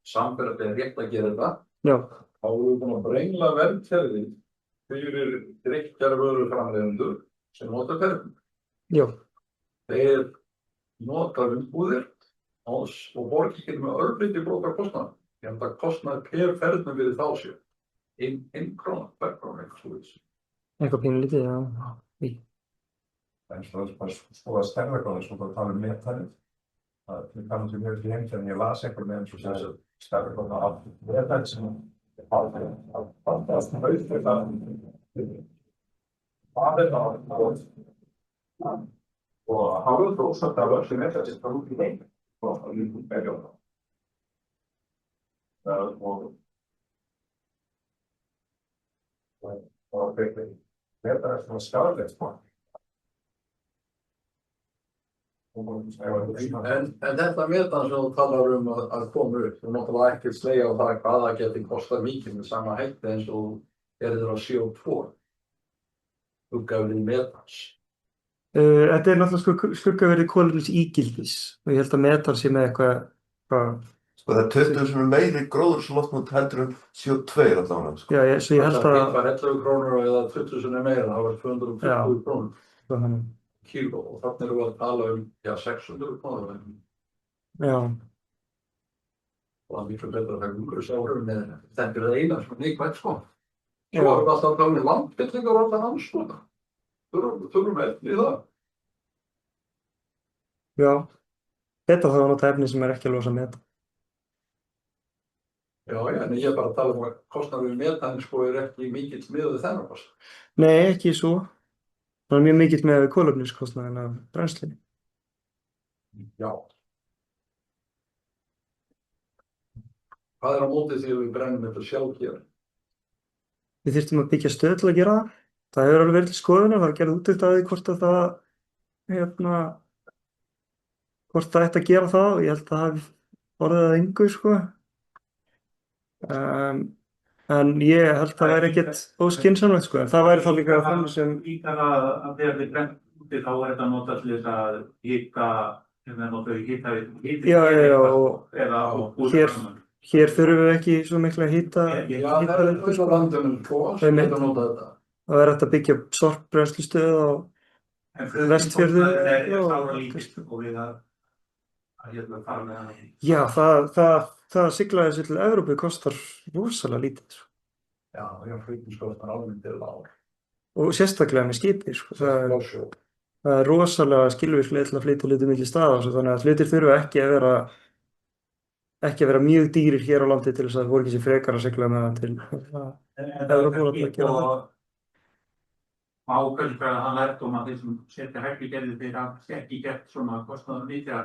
[SPEAKER 2] samfélagslega rétt að gera þetta,
[SPEAKER 1] Já,
[SPEAKER 2] þá erum við búin að brengla verðkerfið fyrir drykkjarvöruframleiðendur sem nota ferðum.
[SPEAKER 1] já,
[SPEAKER 2] Þeir nota umbúðir og borgi ekki með örlítið brókar kostnað. Ég held að kostnað per ferðum fyrir þá sé. 1 króna, 2 króna, eitthvað svo þessu.
[SPEAKER 1] eitthvað pínlítið, já. Í.
[SPEAKER 4] En svo er bara skoða stærðargráðu, svo bara tala um metanið. Það kannast mjög ekki heim þegar ég las einhver með eins og þess að stærðargráðu af metanið sem það er og hálfur prósent af öllu metanið sem það út í heim og það er líka berjóða. Og metanið er svona skadalegt sko.
[SPEAKER 2] En þetta metan sem þú talar um að koma upp, þú náttúrulega ekki slegja á það hvað það geti kostað mikið með sama hætti eins og þetta á CO2. Skuggaverði metans.
[SPEAKER 1] Þetta er náttúrulega skuggaverði kolefnisígildis og ég held að metan sé með eitthvað,
[SPEAKER 5] Sko það er 20 sem er meiri gróðurhúsalofttegund heldur en CO2 allavega. Sko.
[SPEAKER 1] já, svo ég held
[SPEAKER 2] Það
[SPEAKER 1] að,
[SPEAKER 2] var 11 krónur eða 20 sem meira, það var 220 krónur kíló og þannig erum við að tala um 600 krónur.
[SPEAKER 1] já,
[SPEAKER 2] Og það er miklu betra að taka umhverfisáhrifin með þetta er það eina sem er neikvætt sko.
[SPEAKER 1] Já.
[SPEAKER 2] Svo erum við alltaf að tala um landfyllingar og allan annars svona. Þurfum efni í það.
[SPEAKER 1] já. Þetta þá að nota efni sem er ekki að losa metan.
[SPEAKER 2] Já, en ég er bara að tala um að kostnaður við metan sko er ekki mikill miðað við þennan kost.
[SPEAKER 1] Nei, ekki svo. Það er mjög mikill með kolefniskostnaðinn af brennslinni.
[SPEAKER 2] Já. Hvað er á móti því að við brennum þetta sjálf hér?
[SPEAKER 1] Við þyrftum að byggja stöð til að gera það. Það hefur alveg verið til skoðunar, það er gerð úttekt á því hvort að það, hvort það ætti að gera það og ég held að það hafi orðið að engu, sko. En ég held að það væri ekkert óskynsamlegt, sko, en það væri þá líka þannig sem...
[SPEAKER 3] Líka að þegar þið brennt úti þá er þetta notað til þess að hita, sem er notað í hita.
[SPEAKER 1] Já, og
[SPEAKER 3] eða
[SPEAKER 1] hér þurfum við ekki svo miklu að hita.
[SPEAKER 2] Já, það er eins og landunum sko, sem þetta nota þetta.
[SPEAKER 1] Það er hægt að byggja sorpbrennslustöð á Vestfjörðum.
[SPEAKER 3] Og við að hérna fara með það.
[SPEAKER 1] Já, það að sigla þessu til Evrópu kostar rosalega lítið.
[SPEAKER 2] Já, flutningskostnaður alveg til lágur.
[SPEAKER 1] Og sérstaklega með skipi, sko. Það er rosalega skilvirklega til að flytja hluti milli staða, svo þannig að hlutir þurfa ekki að vera mjög dýrir hér á landi til þess að það voru ekki sér frekar að sigla með það til Evrópu að gera það.
[SPEAKER 3] má kannski að það lærdóm að þeir sem setja reglugerðir þeir hafa ekki gert svona kostnaður og nýttir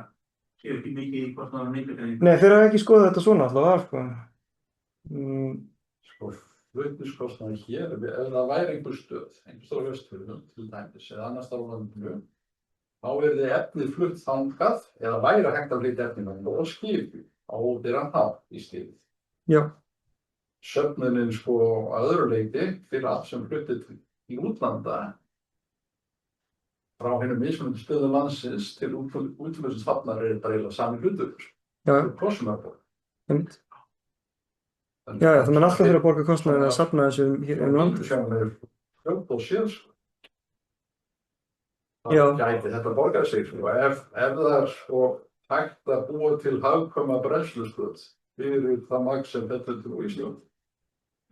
[SPEAKER 3] séu ekki mikið í kostnaður og nýttir.
[SPEAKER 1] Nei, þeir hafa ekki skoðað þetta svona allavega, sko.
[SPEAKER 2] Sko, flutningskostnaður hér, ef það væri einhver stöð á Vestfjörðum til dæmis eða annars staðar á landinu, þá yrði efnið flutt þangað eða væri hægt að flytja efnið þangað og skipi á ódýran hátt í stílið.
[SPEAKER 1] Já.
[SPEAKER 2] Söfnunin sko að öðru leyti fyrir allt sem fluttið í útlanda frá hinum mismunandi stöðum landsins til útflutningshafnar er bara eiginlega sami hlutur.
[SPEAKER 1] Já.
[SPEAKER 2] Kostnaðar.
[SPEAKER 1] Einmitt. Já, það mun alltaf fyrir að borga kostnaðinn að safna þessu hér landið.
[SPEAKER 2] Það er fljótt og sér sko.
[SPEAKER 1] Já.
[SPEAKER 2] Það gæti þetta borgað sig sko. Ef það er sko hægt að búa til hagkvæma brennslustöð fyrir það magn sem þetta er til Ísland.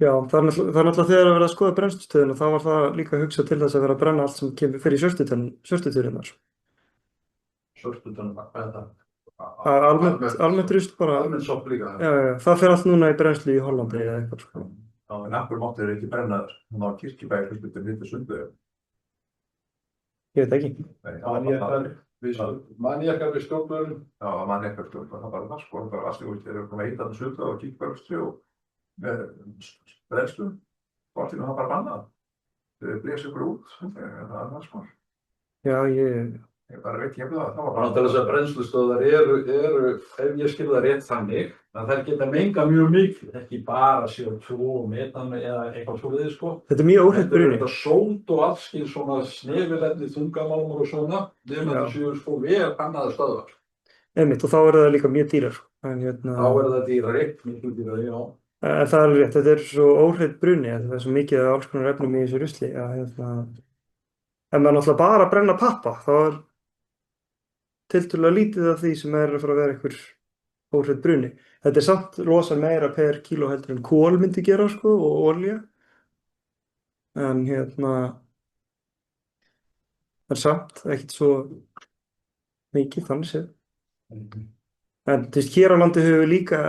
[SPEAKER 1] Já, það er náttúrulega þegar að vera að skoða brennslustöðina, þá var það líka að hugsa til þess að vera að brenna allt sem kemur fyrir svörtuturinnar.
[SPEAKER 2] Svörtuturinnar, hvað er það?
[SPEAKER 1] Almennt rusl bara.
[SPEAKER 2] Almennt sopp líka.
[SPEAKER 1] Já, það fer allt núna í brennslu í Hollandi eða eitthvað sko.
[SPEAKER 4] Já, en af hverju máttu þeir ekki brenna hún á Kirkjubæi hlutum hittu Sundlaugum?
[SPEAKER 1] Ég veit ekki.
[SPEAKER 2] Maníakar við stjórnvöldum.
[SPEAKER 4] Já, maníakar við stjórnvöldum, það var það sko. Það var allt í út, þeir eru komið að eita þann Sundlaug og Kirkjubæi og brennslu. Bortinu það bara bannað. Þeir blés ykkur út, það er það sko.
[SPEAKER 1] Já, ég
[SPEAKER 4] bara veit ekki það.
[SPEAKER 2] Þannig að þessar brennslustöðvar eru, ef ég skil það rétt þannig, að þær geta mengað mjög mikið, ekki bara CO2 og metan eða eitthvað svoleiðis sko.
[SPEAKER 1] Þetta er mjög óhreint bruni.
[SPEAKER 2] Þetta er sót og alls kyns svona snefilefni, þungamálmur og svona, nema það séu sko vel hannaðar stöðvar.
[SPEAKER 1] Einmitt, og þá er það líka mjög dýrar.
[SPEAKER 2] Þá er það dýrari, miklu dýrari, já.
[SPEAKER 1] En það er rétt, þetta er svo óhreint bruni, það er svo mikið af alls konar efnum í þessu rusli að ef maður náttúrulega bara að brenna pappa, þá er tiltölulega lítið af því sem er að fara að vera einhver óhreint bruni. Þetta er samt losa meira per kíló heldur en kol myndi gera sko og olía. En það er samt ekkert svo mikið þannig séð. En þú veist, hér á landi höfum við líka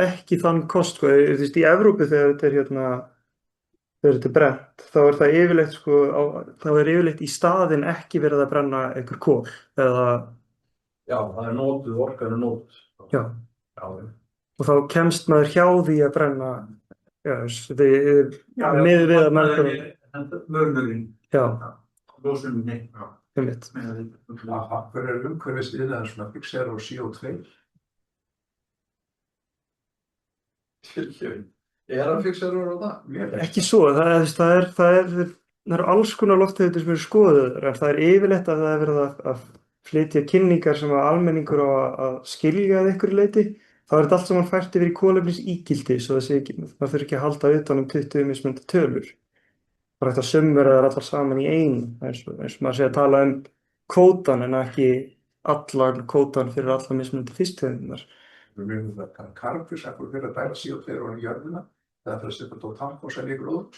[SPEAKER 1] ekki þann kost sko, þú veist, í Evrópu þegar þetta er þegar þetta er brennt, þá er það yfirleitt sko, þá er yfirleitt í staðinn ekki verið að brenna einhver kol eða.
[SPEAKER 2] Já, það er notuð, orkan er notuð.
[SPEAKER 1] Já. Og þá kemst maður hjá því að brenna, þetta er miðað við að maður.
[SPEAKER 3] Mörmurinn.
[SPEAKER 1] Já.
[SPEAKER 3] Losuninni.
[SPEAKER 1] Einmitt.
[SPEAKER 4] Hver er umhverfisiðnaður svona fixera á CO2?
[SPEAKER 2] Er hann fixera á það?
[SPEAKER 1] Ekki svo, það eru alls konar lofttegundir sem eru skoðaðar, en það er yfirleitt að það er verið að flytja kynningar sem að almenningur á að skilja að einhverju leyti. Þá er þetta allt saman fært yfir í kolefnisígildi, svo maður þurfi ekki að halda utan 20 mismunandi tölur. Bara þetta summera þær allar saman í einu, eins og maður sé að tala kvótann en ekki allan kvótann fyrir allar mismunandi fisktegundirnar.
[SPEAKER 4] Við myndum það karfis, ekkur fyrir að dæla CO2 á jörðina, það fyrir að setja þetta á tank og selja ykkur út.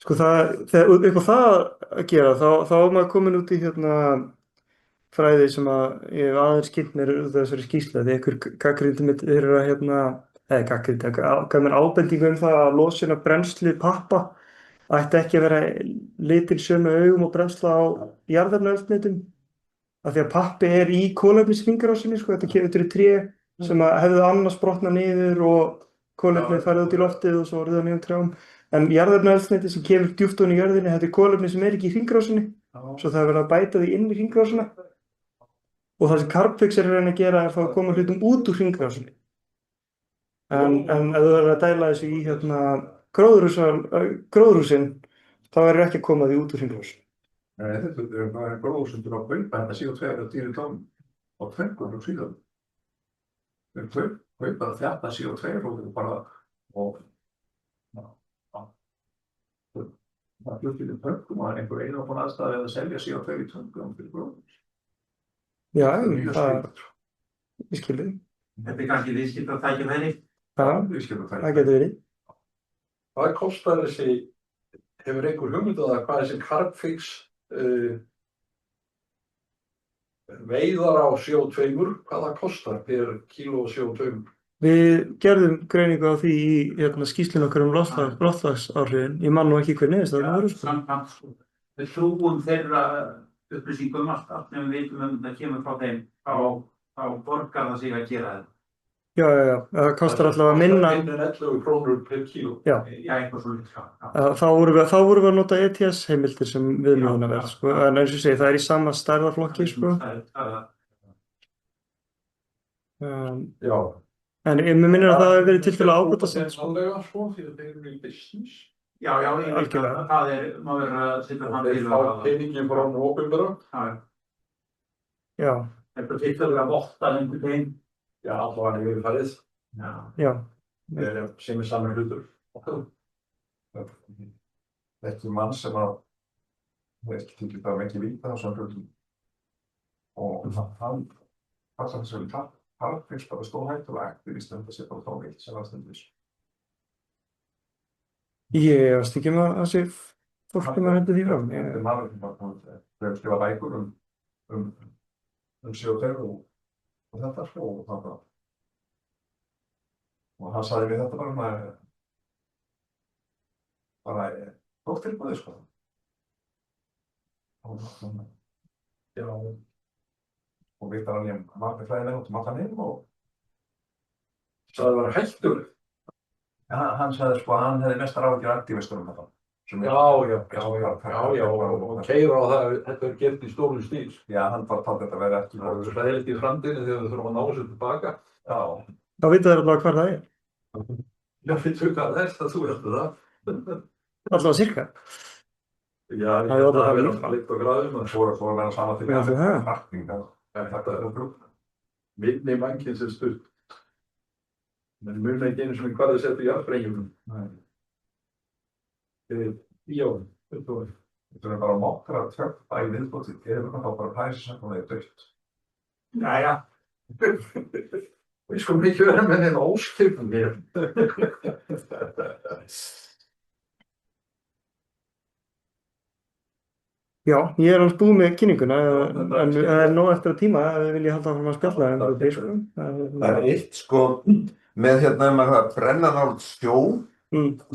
[SPEAKER 1] Sko þegar upp á það að gera, þá er maður komin út í fræði sem að ég hef aðeins kynnt mér út af þessari skýrslu, því einhver gagnrýndi mig fyrir að gaf mér ábendingu það að losun af brennslu pappa ætti ekki að vera litin sömu augum og brennsla á jarðefnaeldsneytum, af því að pappi er í kolefnishringrásinni, sko, þetta kemur í tré sem að hefðu annars brotnað niður og kolefnið farið út í loftið og svo orðið á nýjum trjám, en jarðefnaeldsneyti sem kemur djúpt ofan í jörðinni, þetta er kolefni sem er ekki í hringrásinni, svo það er verið að bæta því inn í hringrásina. Og það sem Carbfix er að reyna að gera er þá að koma hlutum út úr hringrásinni. En ef þú verður að dæla þessu í gróðurhúsin, þá verður ekki að koma því út úr hringrásinni.
[SPEAKER 4] Nei, þetta er gróðurhúsin til að kaupa þetta CO2 á dýri tón og tvöngum frá síðan. Þeir kaupa þetta CO2 og bara það fluttir í tvöngum og einhver einu á aðstæði að selja CO2 í tvöngum fyrir gróðurhús.
[SPEAKER 1] Já, ég skil því.
[SPEAKER 3] Þetta er kannski viðskiptatækifæri.
[SPEAKER 1] Já, það getur verið.
[SPEAKER 2] Hvað kostar þessi, hefur einhver hugmynd á það, hvað þessi Carbfix veiðar á CO2, hvað það kostar per kíló CO2?
[SPEAKER 1] Við gerðum greiningu á því í skýrslunni okkar loftslagsáhrifin. Ég man nú ekki hver niðurstaðan voru, sko.
[SPEAKER 3] Samkvæmt sko. Við trúum þeirra upplýsingum allt sem við vitum það kemur frá þeim, þá borgar það sig að gera þetta.
[SPEAKER 1] Já. Það kostar allavega minna.
[SPEAKER 2] Minna en 11 krónur per kíló.
[SPEAKER 1] Já.
[SPEAKER 3] Eitthvað svo lítið, já.
[SPEAKER 1] Þá vorum við að nota ETS heimildir sem viðmiðunarverð, sko. En eins og ég segi, það í sama stærðarflokki, sko.
[SPEAKER 2] Já.
[SPEAKER 1] En mér minnir að það hefur verið tilfæðilega ábatasamt, sko.
[SPEAKER 2] Sko, því að þeir eru í business.
[SPEAKER 3] Já,
[SPEAKER 1] Algjörlega.
[SPEAKER 3] má vera að setja
[SPEAKER 2] Og
[SPEAKER 3] hann
[SPEAKER 2] þeir fá peningin frá nú opinbera.
[SPEAKER 1] Já.
[SPEAKER 3] Eitthvað tilfæðilega vottað einhvern veginn.
[SPEAKER 2] Já, allavega hann hefur farið.
[SPEAKER 1] Já.
[SPEAKER 2] Sem sami hlutur.
[SPEAKER 4] Ekki mann sem að ekki til það ekki vita á svona hlutum. Og hann passar þess að það finnst bara stórhættulega aktivist en það sé bara þá veitt sem aðstændis.
[SPEAKER 1] Ég veist ekki að það sé fólk sem að hendur því fram.
[SPEAKER 4] Þetta er maður sem bara hefur skrifað bækur um CO2 og þetta sko og það bara. Og hann sagði við þetta bara gott tilbúið sko. Já. Og við þar hann margir fræðilega út allan heim og
[SPEAKER 2] Það var hættur.
[SPEAKER 4] hann sagði sko að hann hefði mestar áhyggjur aktívistur þetta.
[SPEAKER 2] Já, og keyra á það að þetta er gert í stórum stíl.
[SPEAKER 4] Já, hann bara taldi þetta verið ekki
[SPEAKER 2] Það er hræðilegt í framtíðinni þegar við þurfum að ná þessu tilbaka.
[SPEAKER 4] Já.
[SPEAKER 1] Þá vita þeir allavega hvar það er.
[SPEAKER 2] Já, finnst við hvað það er, þú heldur það.
[SPEAKER 1] Allavega cirka.
[SPEAKER 2] Já,
[SPEAKER 1] Það
[SPEAKER 2] það
[SPEAKER 1] var
[SPEAKER 2] er
[SPEAKER 1] það
[SPEAKER 2] litt á gráðum.
[SPEAKER 4] Svo að vera sama til
[SPEAKER 1] Já, það.
[SPEAKER 4] rakning. Þetta er brúk.
[SPEAKER 2] Minni mannkinn sem stutt. Men muna ekki einu svona hvað það setja í jarðsprengjum. Já, þetta var.
[SPEAKER 4] Þetta er bara mátra tjöfn bæði viðbótið. Ég hefur þá bara pæsið sem það er dögt.
[SPEAKER 3] Jæja.
[SPEAKER 2] Við skulum ekki vera með þeim óskipum hér.
[SPEAKER 1] Já, ég er alveg búið með kynninguna, en það er nóg eftir að tíma ef við viljum halda áfram að spjalla hluti, sko.
[SPEAKER 5] Það er eitt sko með maður brennanálegt sjó,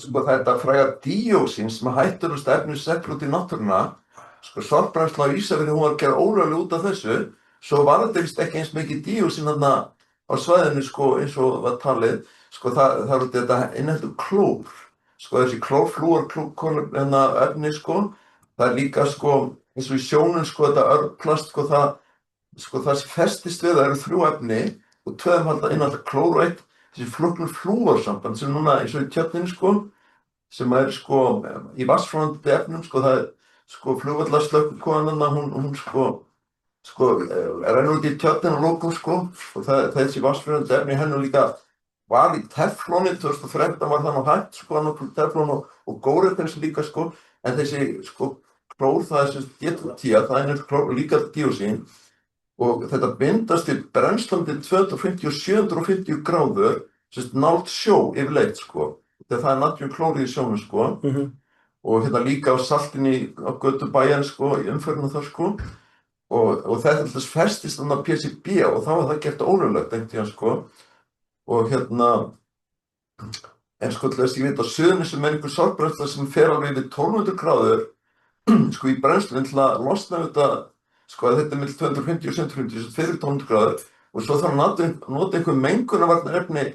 [SPEAKER 5] sko þetta fræga díóxín sem hættur efni seglur út í náttúruna, sko sorpbrennsla á Ísafirði hún var gerð ólögleg út af þessu, svo var þetta vist ekki eins mikið díóxín þarna á svæðinu sko eins og var talið, sko það er út í þetta inniheldur klór, sko þessi klórflúor efni sko. Það er líka sko, eins og í sjónum sko, þetta örplast sko, það sem festist við það eru 3 efni og 2 innihalda klór og 1 þessi flóknu flúorsamband sem núna eins og í tjörninni sko, sem er sko í vatnsflóðandi efnum sko, það er sko flugvallarslökkvukonan hún sko rennur út í tjörnina og lokum sko og þessi vatnsflóðandi efni hennar líka var í teflóni 2013 var það nú hægt sko, teflón og górettins líka sko, en þessi sko klór, það er sem D210, það er líka díóxín og þetta bindast í brennslandi 250 og 750 gráður, nált sjó yfirleitt sko, þegar það er natriumklórið í sjónum sko og líka á saltinni á götu bæjan sko, í umferðinu þar sko og þetta alltaf festist þannig að PCB og þá var það gert ólöglegt einhvern tíðan sko og en sko til þess ég veit á Suðurnesjum er einhver sorpbrennsla sem fer alveg yfir 1200 gráður sko í brennslunni til að losna þetta sko að þetta er milli 250 og 750 fyrir 1200 gráður og svo þarf að nota einhver mengunarvarnarefni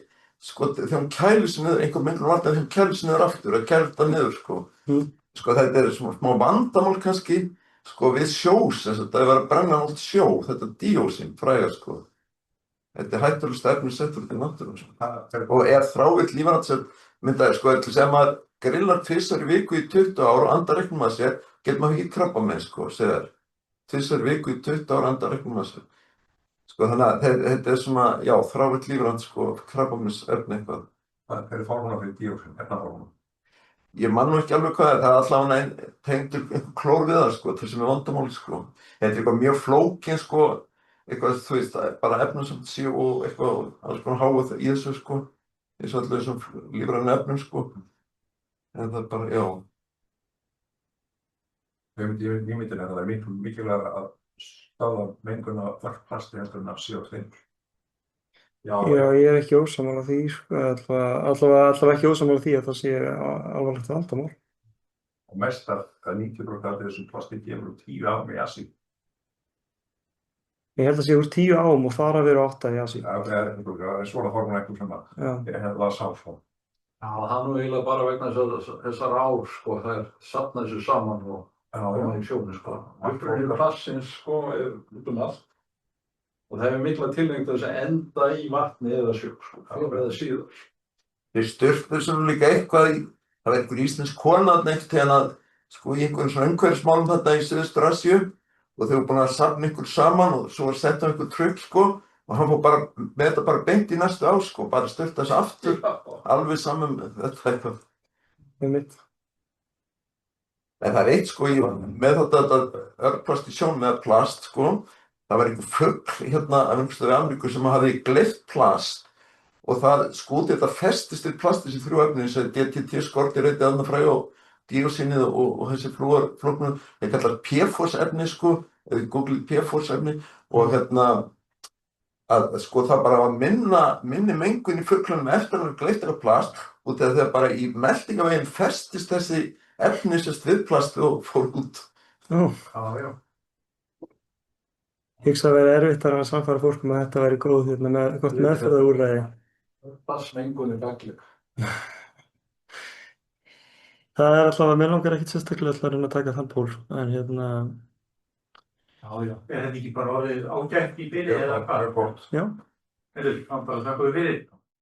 [SPEAKER 5] sko þegar hún kælir sig niður, einhver mengunarvarnarefni þegar hún kælir sig niður aftur, að kæla þetta niður sko. Sko þetta er smá vandamál kannski sko við sjós, þetta er verið að brenna nált sjó, þetta díóxín fræga sko. Þetta er hættulegasta efni settur út í náttúruna sko. Og er þrávill lífrænt sem myndaði sko sem maður grillar 2 í viku í 20 ár og andar reiknum að sér, getur maður ekki krabbamein sko, segir 2 í viku í 20 ár og andar reiknum að sér. Sko þannig að þetta er svona, já, þrávill lífrænt sko, krabbameinsefni eitthvað.
[SPEAKER 4] Það er formúla fyrir díóxín, efnaformúla.
[SPEAKER 5] Ég man nú ekki alveg hvað það er allavega tengdur einhver klór við það sko, til sem er vandamáli sko. Þetta er eitthvað mjög flókin sko, eitthvað þú veist, bara efnum sem séu og eitthvað alls konar háað í þessu sko, eins og allir þessum lífrænu efnum sko. En það er bara, já.
[SPEAKER 4] Ég myndi að það er mikilvægt að stöðva menguna varpplasti heldur en af CO2.
[SPEAKER 2] Já,
[SPEAKER 1] Já, ég er ekki ósammála því, sko, allavega ekki ósammála því að það sé alvarlegt vandamál.
[SPEAKER 4] Og mest að 90% af þessum plasti kemur úr 10 árum í Asíu.
[SPEAKER 1] Ég held að sé úr 10 ám og þar að vera 8 í Asíu.
[SPEAKER 4] Það er svona formúla eitthvað sem að
[SPEAKER 1] Já,
[SPEAKER 4] ég hef það sá svo.
[SPEAKER 2] já, það er nú eiginlega bara vegna þessar ár, sko, það er safnað þessu saman og koma í sjónu, sko. Uppruni plassins, sko, er út allt. Og það hefur mikla tilhengt þess að enda í vatni eða sjó, sko, fyrir eða síður.
[SPEAKER 5] Þeir styrtu sem líka eitthvað í, það var einhver íslensk kona neitt hérna, sko, í einhverjum svona umhverfismálum þetta í Suðaustur-Asíu og þau voru búin að safna ykkur saman og svo var sett á einhver trukk, sko, og hann fór bara með þetta bara beint í næstu ár, sko, bara styrta þessu aftur, alveg saman þetta eitthvað.
[SPEAKER 1] einmitt.
[SPEAKER 5] En það er eitt, sko, með þetta örplast í sjón með plast, sko, það var einhver fugl hérna af einhverstaðar í Ameríku sem hafði gleypt plast og það, sko, þetta festist við plast þessi 3 efni, þessi DDT, skordýraeitið, aðnafræ og díoxínið og þessi flúorflóknu, þeir kallar PFOS efni, sko, eða googlið PFOS efni og hérna, að sko það bara var minni mengun í fuglunum eftir að hann gleyptir af plast út af því að bara í meltingaveginn festist þessi efni sérst við plast og fór út.
[SPEAKER 1] Já,
[SPEAKER 2] Já, já.
[SPEAKER 1] ég hugsa að vera erfitt að samfara fólk að þetta væri góð hérna með gott meðferðarúrræði.
[SPEAKER 2] Plastmengun er gagleg.
[SPEAKER 1] Það er allavega, mér langar ekkert sérstaklega að reyna að taka þann pól, en hérna,
[SPEAKER 2] Já, já.
[SPEAKER 3] Er þetta ekki bara orðið ágætt í bili eða
[SPEAKER 4] Það
[SPEAKER 3] hvað?
[SPEAKER 4] er gott.
[SPEAKER 1] já,
[SPEAKER 3] Heyrðu, þá bara þakka við fyrir.